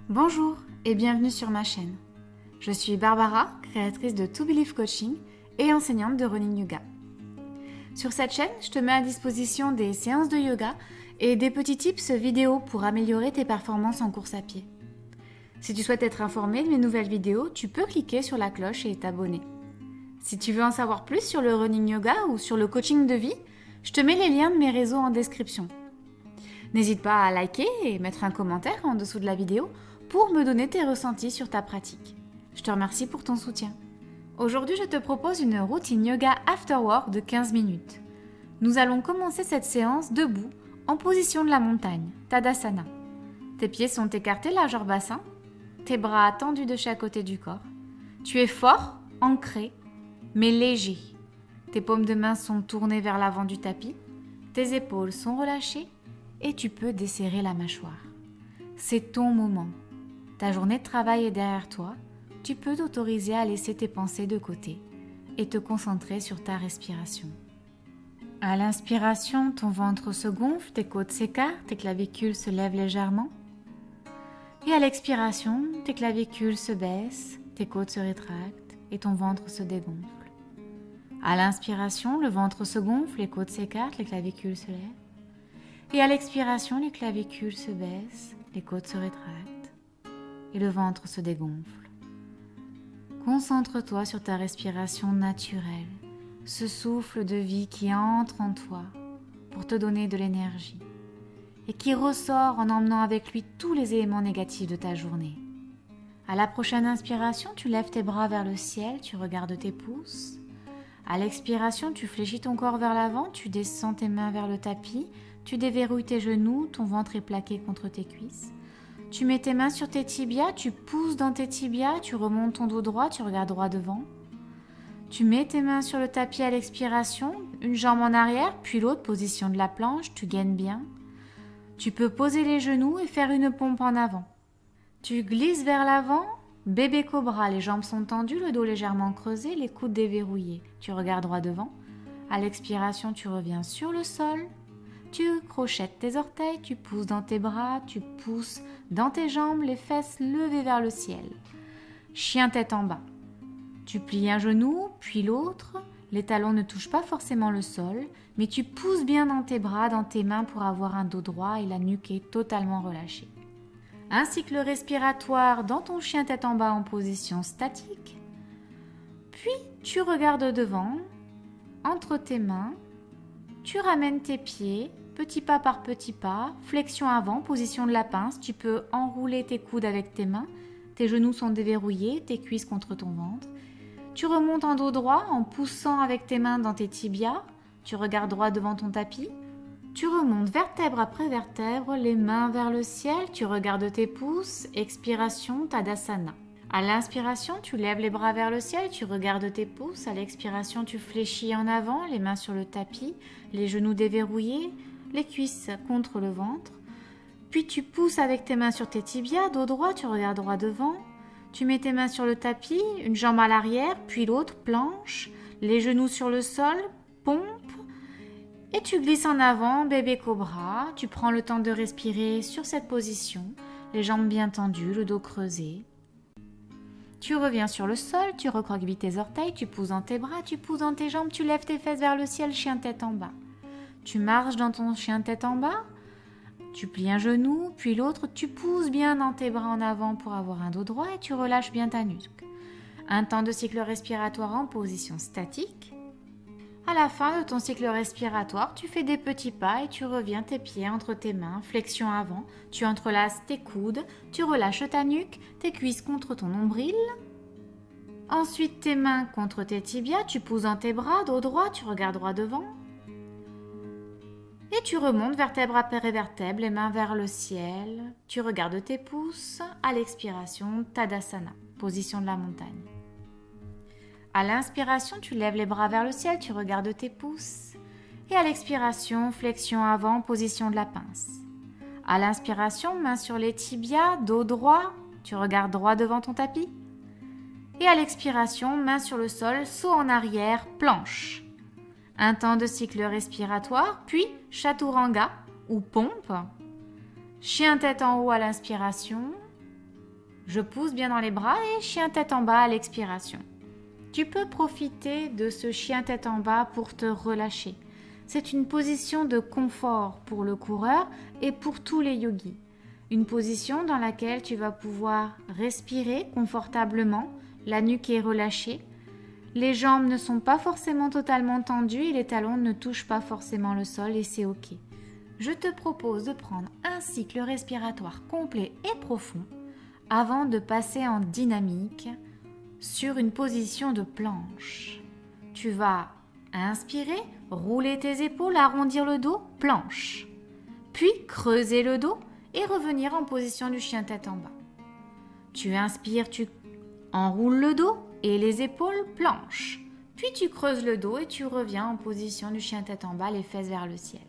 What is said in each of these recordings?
Bonjour et bienvenue sur ma chaîne. Je suis Barbara, créatrice de To Believe Coaching et enseignante de Running Yoga. Sur cette chaîne, je te mets à disposition des séances de yoga et des petits tips vidéo pour améliorer tes performances en course à pied. Si tu souhaites être informé de mes nouvelles vidéos, tu peux cliquer sur la cloche et t'abonner. Si tu veux en savoir plus sur le running yoga ou sur le coaching de vie, je te mets les liens de mes réseaux en description. N'hésite pas à liker et mettre un commentaire en dessous de la vidéo pour me donner tes ressentis sur ta pratique. Je te remercie pour ton soutien. Aujourd'hui, je te propose une routine yoga after work de 15 minutes. Nous allons commencer cette séance debout, en position de la montagne, Tadasana. Tes pieds sont écartés largeur bassin, tes bras tendus de chaque côté du corps. Tu es fort, ancré, mais léger. Tes paumes de main sont tournées vers l'avant du tapis, tes épaules sont relâchées et tu peux desserrer la mâchoire. C'est ton moment. Ta journée de travail est derrière toi, tu peux t'autoriser à laisser tes pensées de côté et te concentrer sur ta respiration. À l'inspiration, ton ventre se gonfle, tes côtes s'écartent, tes clavicules se lèvent légèrement. Et à l'expiration, tes clavicules se baissent, tes côtes se rétractent et ton ventre se dégonfle. À l'inspiration, le ventre se gonfle, les côtes s'écartent, les clavicules se lèvent. Et à l'expiration, les clavicules se baissent, les côtes se rétractent et le ventre se dégonfle. Concentre-toi sur ta respiration naturelle, ce souffle de vie qui entre en toi pour te donner de l'énergie et qui ressort en emmenant avec lui tous les éléments négatifs de ta journée. À la prochaine inspiration, tu lèves tes bras vers le ciel, tu regardes tes pouces. À l'expiration, tu fléchis ton corps vers l'avant, tu descends tes mains vers le tapis, tu déverrouilles tes genoux, ton ventre est plaqué contre tes cuisses. Tu mets tes mains sur tes tibias, tu pousses dans tes tibias, tu remontes ton dos droit, tu regardes droit devant. Tu mets tes mains sur le tapis à l'expiration, une jambe en arrière, puis l'autre, position de la planche, tu gaines bien. Tu peux poser les genoux et faire une pompe en avant. Tu glisses vers l'avant, bébé cobra, les jambes sont tendues, le dos légèrement creusé, les coudes déverrouillés. Tu regardes droit devant. À l'expiration, tu reviens sur le sol. Tu crochettes tes orteils, tu pousses dans tes bras, tu pousses dans tes jambes, les fesses levées vers le ciel. Chien tête en bas. Tu plies un genou, puis l'autre. Les talons ne touchent pas forcément le sol, mais tu pousses bien dans tes bras, dans tes mains pour avoir un dos droit et la nuque est totalement relâchée. Un cycle respiratoire dans ton chien tête en bas en position statique. Puis tu regardes devant, entre tes mains. Tu ramènes tes pieds, petit pas par petit pas, flexion avant, position de la pince. Tu peux enrouler tes coudes avec tes mains, tes genoux sont déverrouillés, tes cuisses contre ton ventre. Tu remontes en dos droit en poussant avec tes mains dans tes tibias. Tu regardes droit devant ton tapis. Tu remontes vertèbre après vertèbre, les mains vers le ciel. Tu regardes tes pouces, expiration, Tadasana. À l'inspiration, tu lèves les bras vers le ciel, tu regardes tes pouces. À l'expiration, tu fléchis en avant, les mains sur le tapis, les genoux déverrouillés, les cuisses contre le ventre. Puis tu pousses avec tes mains sur tes tibias, dos droit, tu regardes droit devant. Tu mets tes mains sur le tapis, une jambe à l'arrière, puis l'autre, planche, les genoux sur le sol, pompe. Et tu glisses en avant, bébé cobra. Tu prends le temps de respirer sur cette position, les jambes bien tendues, le dos creusé. Tu reviens sur le sol, tu recroquevilles tes orteils, tu pousses dans tes bras, tu pousses dans tes jambes, tu lèves tes fesses vers le ciel, chien tête en bas. Tu marches dans ton chien tête en bas, tu plies un genou, puis l'autre, tu pousses bien dans tes bras en avant pour avoir un dos droit et tu relâches bien ta nuque. Un temps de cycle respiratoire en position statique. À la fin de ton cycle respiratoire, tu fais des petits pas et tu reviens tes pieds entre tes mains, flexion avant, tu entrelaces tes coudes, tu relâches ta nuque, tes cuisses contre ton nombril. Ensuite, tes mains contre tes tibias, tu pousses dans tes bras, dos droit, tu regardes droit devant. Et tu remontes vertèbre après vertèbre, les mains vers le ciel, tu regardes tes pouces, à l'expiration, Tadasana, position de la montagne. À l'inspiration, tu lèves les bras vers le ciel, tu regardes tes pouces. Et à l'expiration, flexion avant, position de la pince. À l'inspiration, main sur les tibias, dos droit, tu regardes droit devant ton tapis. Et à l'expiration, main sur le sol, saut en arrière, planche. Un temps de cycle respiratoire, puis chaturanga ou pompe. Chien tête en haut à l'inspiration. Je pousse bien dans les bras et chien tête en bas à l'expiration. Tu peux profiter de ce chien tête en bas pour te relâcher. C'est une position de confort pour le coureur et pour tous les yogis. Une position dans laquelle tu vas pouvoir respirer confortablement, la nuque est relâchée, les jambes ne sont pas forcément totalement tendues et les talons ne touchent pas forcément le sol et c'est ok. Je te propose de prendre un cycle respiratoire complet et profond avant de passer en dynamique sur une position de planche. Tu vas inspirer, rouler tes épaules, arrondir le dos, planche. Puis creuser le dos et revenir en position du chien tête en bas. Tu inspires, tu enroules le dos et les épaules, planche. Puis tu creuses le dos et tu reviens en position du chien tête en bas, les fesses vers le ciel.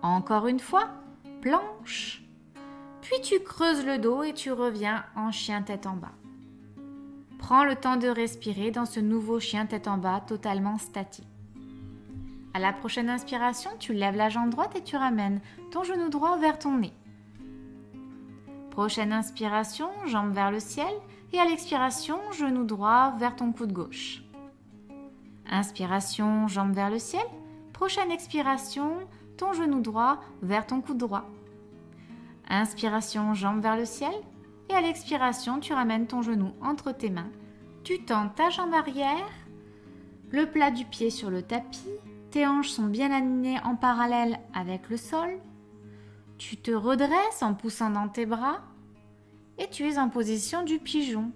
Encore une fois, planche. Puis tu creuses le dos et tu reviens en chien tête en bas. Prends le temps de respirer dans ce nouveau chien tête en bas totalement statique. À la prochaine inspiration, tu lèves la jambe droite et tu ramènes ton genou droit vers ton nez. Prochaine inspiration, jambe vers le ciel et à l'expiration, genou droit vers ton coude gauche. Inspiration, jambe vers le ciel. Prochaine expiration, ton genou droit vers ton coude droit. Inspiration, jambe vers le ciel. Et à l'expiration, tu ramènes ton genou entre tes mains. Tu tends ta jambe arrière, le plat du pied sur le tapis. Tes hanches sont bien alignées en parallèle avec le sol. Tu te redresses en poussant dans tes bras. Et tu es en position du pigeon.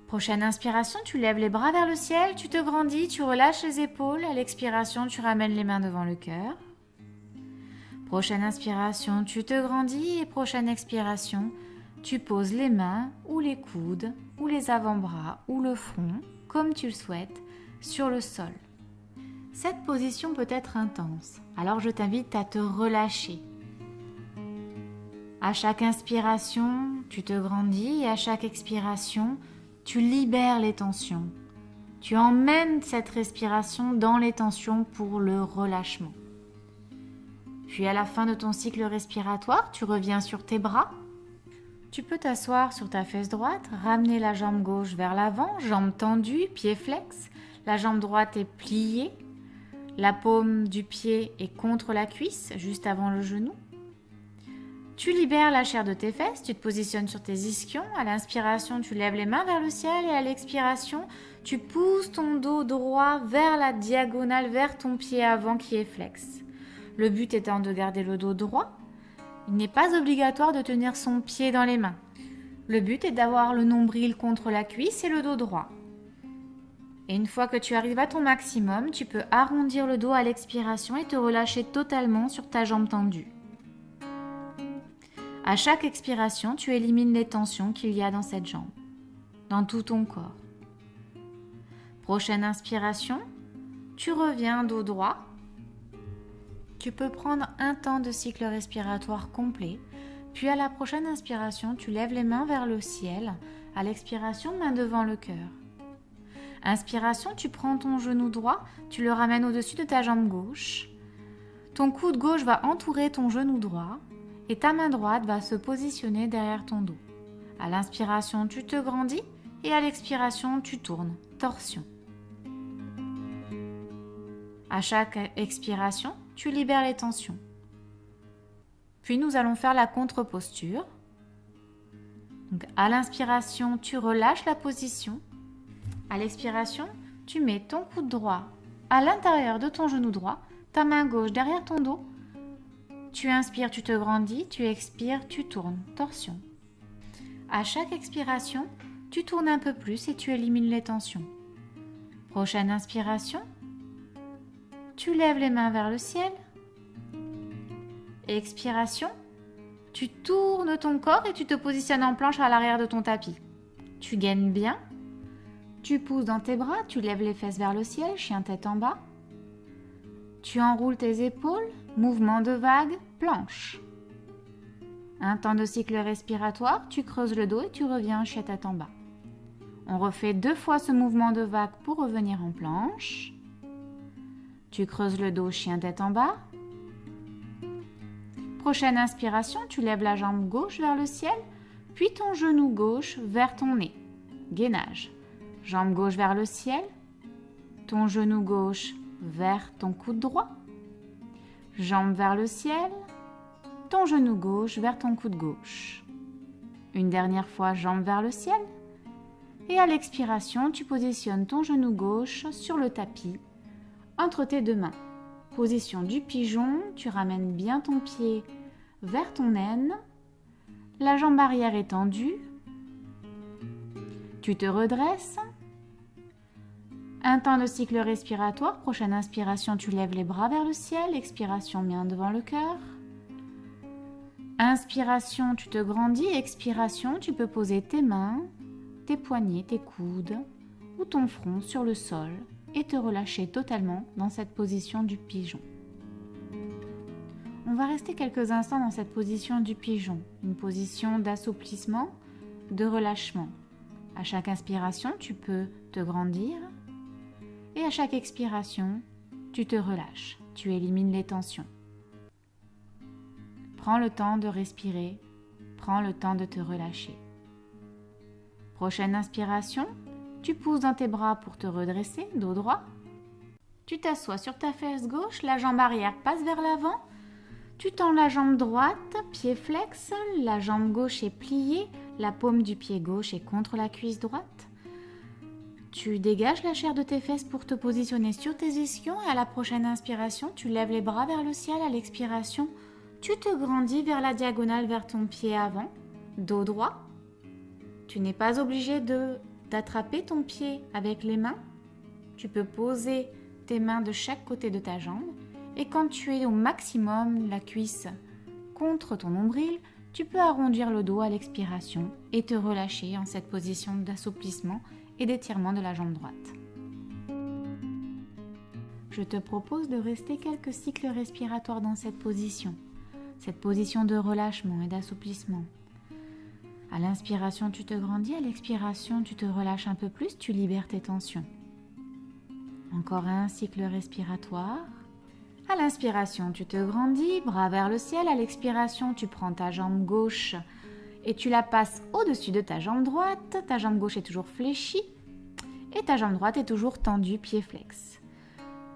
Prochaine inspiration, tu lèves les bras vers le ciel, tu te grandis, tu relâches les épaules. À l'expiration, tu ramènes les mains devant le cœur. Prochaine inspiration, tu te grandis et prochaine expiration, tu poses les mains ou les coudes ou les avant-bras ou le front, comme tu le souhaites, sur le sol. Cette position peut être intense, alors je t'invite à te relâcher. À chaque inspiration, tu te grandis et à chaque expiration, tu libères les tensions. Tu emmènes cette respiration dans les tensions pour le relâchement. Puis à la fin de ton cycle respiratoire, tu reviens sur tes bras. Tu peux t'asseoir sur ta fesse droite, ramener la jambe gauche vers l'avant, jambe tendue, pied flex. La jambe droite est pliée. La paume du pied est contre la cuisse, juste avant le genou. Tu libères la chair de tes fesses, tu te positionnes sur tes ischions. À l'inspiration, tu lèves les mains vers le ciel et à l'expiration, tu pousses ton dos droit vers la diagonale, vers ton pied avant qui est flex. Le but étant de garder le dos droit. Il n'est pas obligatoire de tenir son pied dans les mains. Le but est d'avoir le nombril contre la cuisse et le dos droit. Et une fois que tu arrives à ton maximum, tu peux arrondir le dos à l'expiration et te relâcher totalement sur ta jambe tendue. À chaque expiration, tu élimines les tensions qu'il y a dans cette jambe, dans tout ton corps. Prochaine inspiration, tu reviens dos droit. Tu peux prendre un temps de cycle respiratoire complet, puis à la prochaine inspiration, tu lèves les mains vers le ciel. À l'expiration, main devant le cœur. Inspiration, tu prends ton genou droit, tu le ramènes au-dessus de ta jambe gauche. Ton coude gauche va entourer ton genou droit et ta main droite va se positionner derrière ton dos. À l'inspiration, tu te grandis et à l'expiration, tu tournes, torsion. À chaque expiration, tu libères les tensions. Puis nous allons faire la contre-posture. Donc, à l'inspiration, tu relâches la position. À l'expiration, tu mets ton coude droit à l'intérieur de ton genou droit, ta main gauche derrière ton dos. Tu inspires, tu te grandis, tu expires, tu tournes, torsion. À chaque expiration, tu tournes un peu plus et tu élimines les tensions. Prochaine inspiration, tu lèves les mains vers le ciel. Expiration, tu tournes ton corps et tu te positionnes en planche à l'arrière de ton tapis. Tu gaines bien. Tu pousses dans tes bras, tu lèves les fesses vers le ciel, chien tête en bas. Tu enroules tes épaules, mouvement de vague, planche. Un temps de cycle respiratoire, tu creuses le dos et tu reviens chien tête en bas. On refait 2 fois ce mouvement de vague pour revenir en planche. Tu creuses le dos, chien tête en bas. Prochaine inspiration, tu lèves la jambe gauche vers le ciel. puis ton genou gauche vers ton nez. Gainage. Jambe gauche vers le ciel, ton genou gauche vers ton coude droit, jambe vers le ciel, ton genou gauche vers ton coude gauche. Une dernière fois, jambe vers le ciel. Et à l'expiration, tu positionnes ton genou gauche sur le tapis, entre tes deux mains. Position du pigeon, tu ramènes bien ton pied vers ton aine, la jambe arrière est tendue, tu te redresses. Un temps de cycle respiratoire, prochaine inspiration, tu lèves les bras vers le ciel, expiration, main devant le cœur. Inspiration, tu te grandis, expiration, tu peux poser tes mains, tes poignets, tes coudes ou ton front sur le sol et te relâcher totalement dans cette position du pigeon. On va rester quelques instants dans cette position du pigeon, une position d'assouplissement, de relâchement. À chaque inspiration, tu peux te grandir et à chaque expiration, tu te relâches, tu élimines les tensions. Prends le temps de respirer, prends le temps de te relâcher. Prochaine inspiration, tu pousses dans tes bras pour te redresser, dos droit. Tu t'assois sur ta fesse gauche, la jambe arrière passe vers l'avant. Tu tends la jambe droite, pied flex, la jambe gauche est pliée, la paume du pied gauche est contre la cuisse droite. Tu dégages la chair de tes fesses pour te positionner sur tes ischions et à la prochaine inspiration, tu lèves les bras vers le ciel. À l'expiration, tu te grandis vers la diagonale vers ton pied avant, dos droit. Tu n'es pas obligé d'attraper ton pied avec les mains. Tu peux poser tes mains de chaque côté de ta jambe et quand tu es au maximum, la cuisse contre ton nombril, tu peux arrondir le dos à l'expiration et te relâcher en cette position d'assouplissement et d'étirement de la jambe droite. Je te propose de rester quelques cycles respiratoires dans cette position de relâchement et d'assouplissement. À l'inspiration, tu te grandis, à l'expiration, tu te relâches un peu plus, tu libères tes tensions. Encore un cycle respiratoire. À l'inspiration, tu te grandis, bras vers le ciel. À l'expiration, tu prends ta jambe gauche et tu la passes au-dessus de ta jambe droite. Ta jambe gauche est toujours fléchie et ta jambe droite est toujours tendue, pied flex.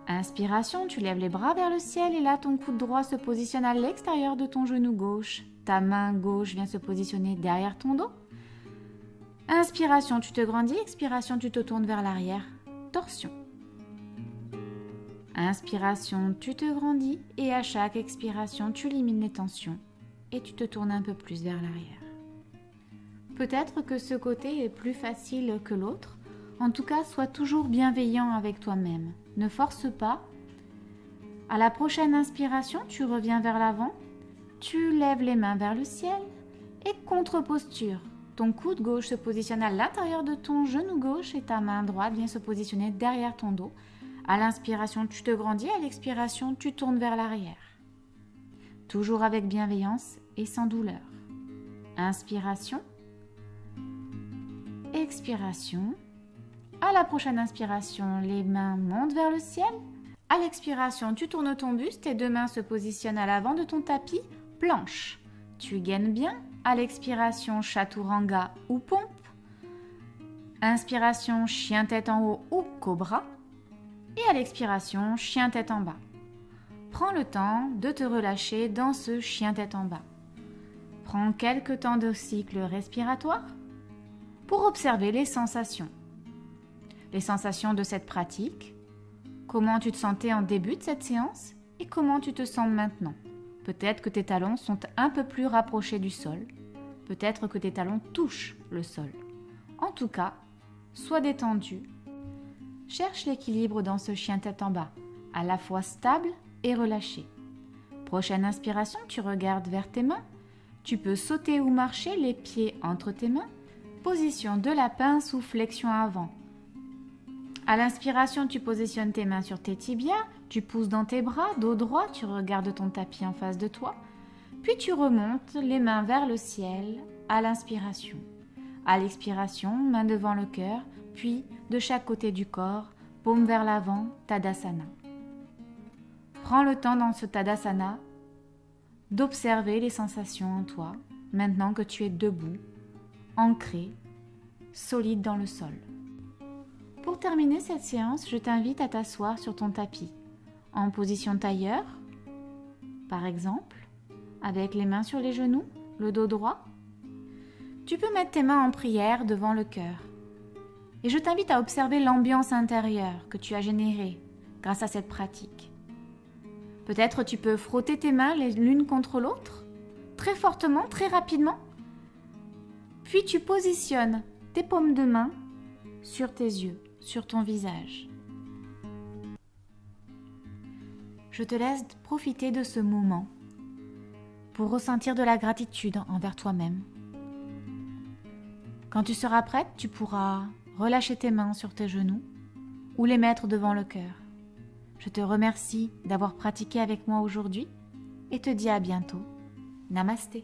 Inspiration, tu lèves les bras vers le ciel et là, ton coude droit se positionne à l'extérieur de ton genou gauche. Ta main gauche vient se positionner derrière ton dos. Inspiration, tu te grandis. Expiration, tu te tournes vers l'arrière. Torsion. Inspiration, tu te grandis et à chaque expiration, tu élimines les tensions et tu te tournes un peu plus vers l'arrière. Peut-être que ce côté est plus facile que l'autre. En tout cas, sois toujours bienveillant avec toi-même. Ne force pas. À la prochaine inspiration, tu reviens vers l'avant. Tu lèves les mains vers le ciel et contre-posture. Ton coude gauche se positionne à l'intérieur de ton genou gauche et ta main droite vient se positionner derrière ton dos. À l'inspiration, tu te grandis. À l'expiration, tu tournes vers l'arrière. Toujours avec bienveillance et sans douleur. Inspiration. Expiration. À la prochaine inspiration, les mains montent vers le ciel. À l'expiration, tu tournes ton buste, tes deux mains se positionnent à l'avant de ton tapis, planche. Tu gaines bien. À l'expiration, chaturanga ou pompe. Inspiration, chien tête en haut ou cobra. Et à l'expiration, chien tête en bas. Prends le temps de te relâcher dans ce chien tête en bas. Prends quelques temps de cycle respiratoire pour observer les sensations. Les sensations de cette pratique, comment tu te sentais en début de cette séance et comment tu te sens maintenant. Peut-être que tes talons sont un peu plus rapprochés du sol, peut-être que tes talons touchent le sol. En tout cas, sois détendu. Cherche l'équilibre dans ce chien tête en bas, à la fois stable et relâché. Prochaine inspiration, tu regardes vers tes mains. Tu peux sauter ou marcher les pieds entre tes mains. Position de lapin sous flexion avant. À l'inspiration, tu positionnes tes mains sur tes tibias, tu pousses dans tes bras, dos droit, tu regardes ton tapis en face de toi. Puis tu remontes les mains vers le ciel à l'inspiration. À l'expiration, main devant le cœur, puis de chaque côté du corps, paume vers l'avant, Tadasana. Prends le temps dans ce Tadasana d'observer les sensations en toi, maintenant que tu es debout ancré, solide dans le sol. Pour terminer cette séance, je t'invite à t'asseoir sur ton tapis, en position tailleur, par exemple, avec les mains sur les genoux, le dos droit. Tu peux mettre tes mains en prière devant le cœur. Et je t'invite à observer l'ambiance intérieure que tu as générée grâce à cette pratique. Peut-être tu peux frotter tes mains l'une contre l'autre, très fortement, très rapidement. Puis tu positionnes tes paumes de main sur tes yeux, sur ton visage. Je te laisse profiter de ce moment pour ressentir de la gratitude envers toi-même. Quand tu seras prête, tu pourras relâcher tes mains sur tes genoux ou les mettre devant le cœur. Je te remercie d'avoir pratiqué avec moi aujourd'hui et te dis à bientôt. Namasté.